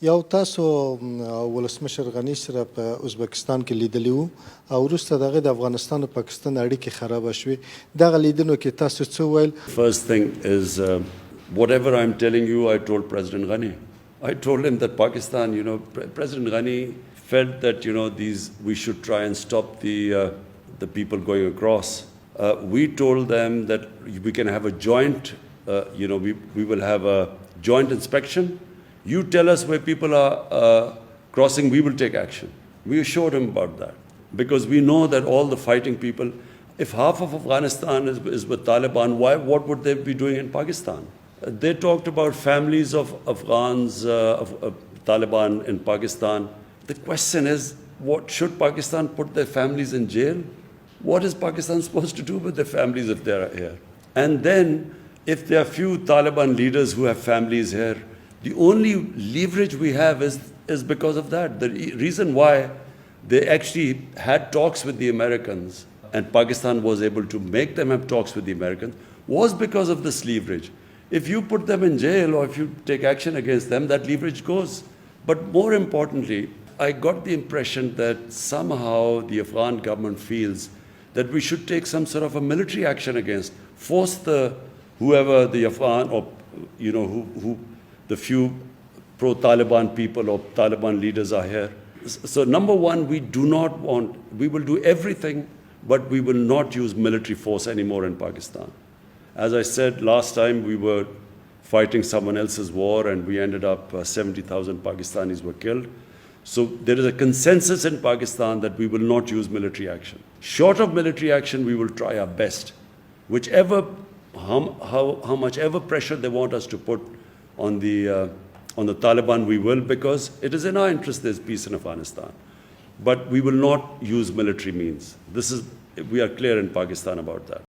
یو تاسو ولسمشر غني سره په ازبکستان کې لیدلی وو او وروسته دغه د افغانستان او پاکستان اړیکې خراب شوې دغه لیدنو کې تاسو څه ویل؟ First thing is, whatever I'm telling you, I told President Ghani. I told him that Pakistan, President Ghani felt that, we should try and stop the people going across. We told them that we can have a joint, we will have a joint inspection. You tell us where people are crossing, we will take action. We assured him about that because we know that all the fighting people, if half of Afghanistan is with Taliban, what would they be doing in Pakistan? They talked about families of Afghans, of Taliban in Pakistan. The question is, should Pakistan put their families in jail? What is Pakistan supposed to do with their families if they are here? And then, if there are few Taliban leaders who have families here, the only leverage we have is because of that. The reason why they actually had talks with the Americans and Pakistan was able to make them have talks with the Americans was because of this leverage. If you put them in jail or if you take action against them, that leverage goes. But more importantly, I got the impression that somehow the Afghan government feels that we should take some sort of a military action against, force whoever the Afghan or, who the few pro-Taliban people or Taliban leaders are here. So number one, we will do everything, but we will not use military force anymore in Pakistan. As I said last time, we were fighting someone else's war and we ended up 70,000 Pakistanis were killed. So there is a consensus in Pakistan that we will not use military action. Short of military action, we will try our best. How much ever pressure they want us to put on the Taliban, we will, because it is in our interest there's peace in Afghanistan. But we will not use military means. We are clear in Pakistan about that.